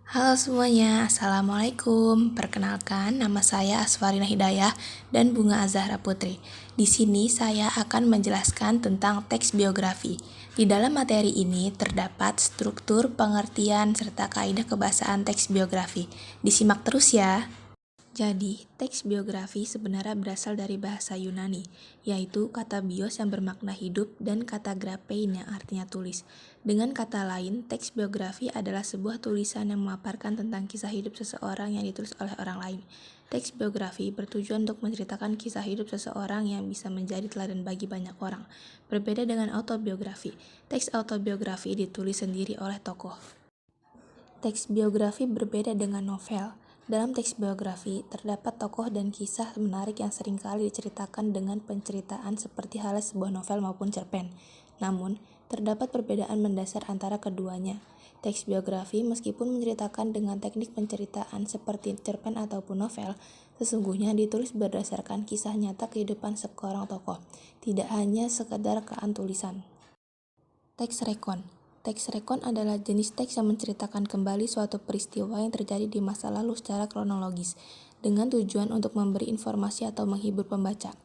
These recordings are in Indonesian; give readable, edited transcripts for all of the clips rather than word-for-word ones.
Halo semuanya, Assalamualaikum. Perkenalkan, nama saya Asfarina Hidayah dan Bunga Azahra Putri. Di sini saya akan menjelaskan tentang teks biografi. Di dalam materi ini terdapat struktur, pengertian, serta kaidah kebahasaan teks biografi. Disimak terus ya. Jadi, teks biografi sebenarnya berasal dari bahasa Yunani, yaitu kata bios yang bermakna hidup dan kata graphein yang artinya tulis. Dengan kata lain, teks biografi adalah sebuah tulisan yang memaparkan tentang kisah hidup seseorang yang ditulis oleh orang lain. Teks biografi bertujuan untuk menceritakan kisah hidup seseorang yang bisa menjadi teladan bagi banyak orang. Berbeda dengan autobiografi, teks autobiografi ditulis sendiri oleh tokoh. Teks biografi berbeda dengan novel. Dalam teks biografi, terdapat tokoh dan kisah menarik yang seringkali diceritakan dengan penceritaan seperti halnya sebuah novel maupun cerpen. Namun, terdapat perbedaan mendasar antara keduanya. Teks biografi meskipun menceritakan dengan teknik penceritaan seperti cerpen ataupun novel, sesungguhnya ditulis berdasarkan kisah nyata kehidupan seorang tokoh, tidak hanya sekedar kean tulisan. Teks rekon. Teks rekon adalah jenis teks yang menceritakan kembali suatu peristiwa yang terjadi di masa lalu secara kronologis, dengan tujuan untuk memberi informasi atau menghibur pembaca.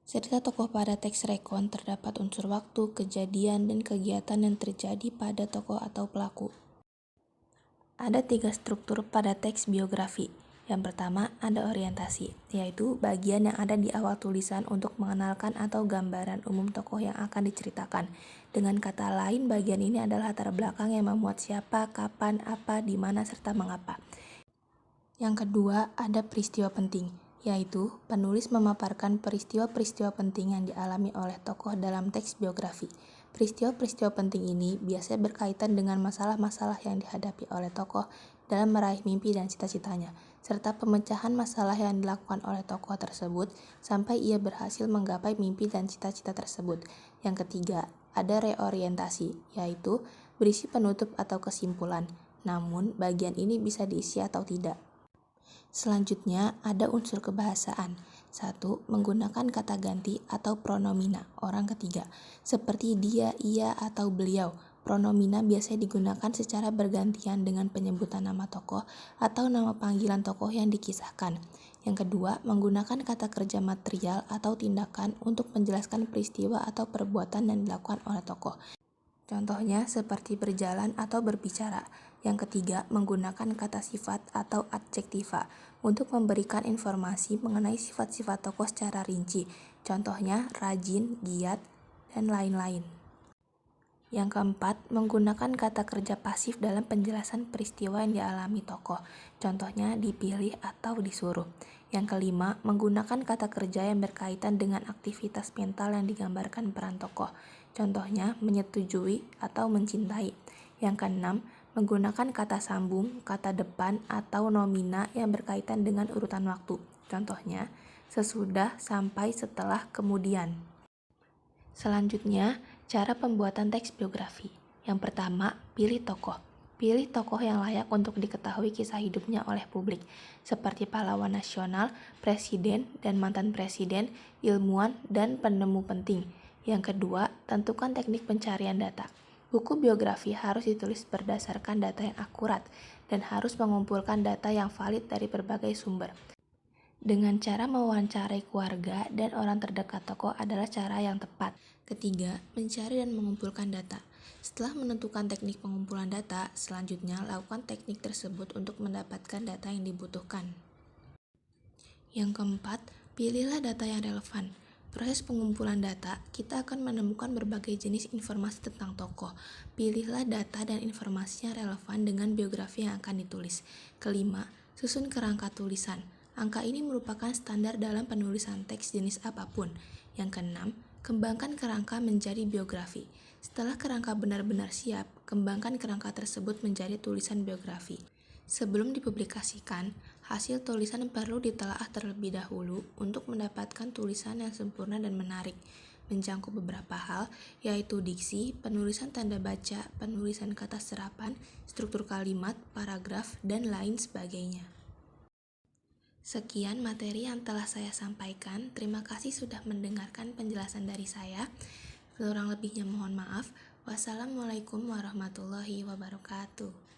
Cerita tokoh pada teks rekon terdapat unsur waktu, kejadian, dan kegiatan yang terjadi pada tokoh atau pelaku. Ada 3 struktur pada teks biografi. Yang pertama, ada orientasi, yaitu bagian yang ada di awal tulisan untuk mengenalkan atau gambaran umum tokoh yang akan diceritakan. Dengan kata lain, bagian ini adalah latar belakang yang memuat siapa, kapan, apa, di mana, serta mengapa. Yang kedua, ada peristiwa penting, yaitu penulis memaparkan peristiwa-peristiwa penting yang dialami oleh tokoh dalam teks biografi. Peristiwa-peristiwa penting ini biasanya berkaitan dengan masalah-masalah yang dihadapi oleh tokoh dalam meraih mimpi dan cita-citanya, serta pemecahan masalah yang dilakukan oleh tokoh tersebut sampai ia berhasil menggapai mimpi dan cita-cita tersebut. Yang ketiga, ada reorientasi, yaitu berisi penutup atau kesimpulan. Namun, bagian ini bisa diisi atau tidak. Selanjutnya, ada unsur kebahasaan. 1. Menggunakan kata ganti atau pronomina orang ketiga, seperti dia, ia, atau beliau. Pronomina biasanya digunakan secara bergantian dengan penyebutan nama tokoh atau nama panggilan tokoh yang dikisahkan. Yang kedua, menggunakan kata kerja material atau tindakan untuk menjelaskan peristiwa atau perbuatan yang dilakukan oleh tokoh. Contohnya seperti berjalan atau berbicara. Yang ketiga, menggunakan kata sifat atau adjektiva untuk memberikan informasi mengenai sifat-sifat tokoh secara rinci. Contohnya rajin, giat, dan lain-lain. Yang keempat, menggunakan kata kerja pasif dalam penjelasan peristiwa yang dialami tokoh. Contohnya dipilih atau disuruh. Yang kelima, menggunakan kata kerja yang berkaitan dengan aktivitas mental yang digambarkan peran tokoh. Contohnya menyetujui atau mencintai. Yang keenam, menggunakan kata sambung, kata depan, atau nomina yang berkaitan dengan urutan waktu. Contohnya, sesudah, sampai, setelah, kemudian. Selanjutnya, cara pembuatan teks biografi. Yang pertama, pilih tokoh. Pilih tokoh yang layak untuk diketahui kisah hidupnya oleh publik, seperti pahlawan nasional, presiden dan mantan presiden, ilmuwan, dan penemu penting. Yang kedua, tentukan teknik pencarian data. Buku biografi harus ditulis berdasarkan data yang akurat dan harus mengumpulkan data yang valid dari berbagai sumber. Dengan cara mewawancarai keluarga dan orang terdekat tokoh adalah cara yang tepat. Ketiga, mencari dan mengumpulkan data. Setelah menentukan teknik pengumpulan data, selanjutnya lakukan teknik tersebut untuk mendapatkan data yang dibutuhkan. Yang keempat, pilihlah data yang relevan. Proses pengumpulan data, kita akan menemukan berbagai jenis informasi tentang tokoh. Pilihlah data dan informasi yang relevan dengan biografi yang akan ditulis. Kelima, susun kerangka tulisan. Angka ini merupakan standar dalam penulisan teks jenis apapun. Yang keenam, kembangkan kerangka menjadi biografi. Setelah kerangka benar-benar siap, kembangkan kerangka tersebut menjadi tulisan biografi. Sebelum dipublikasikan, hasil tulisan perlu ditelaah terlebih dahulu untuk mendapatkan tulisan yang sempurna dan menarik, mencakup beberapa hal, yaitu diksi, penulisan tanda baca, penulisan kata serapan, struktur kalimat, paragraf, dan lain sebagainya. Sekian materi yang telah saya sampaikan. Terima kasih sudah mendengarkan penjelasan dari saya. Kurang lebihnya mohon maaf. Wassalamualaikum warahmatullahi wabarakatuh.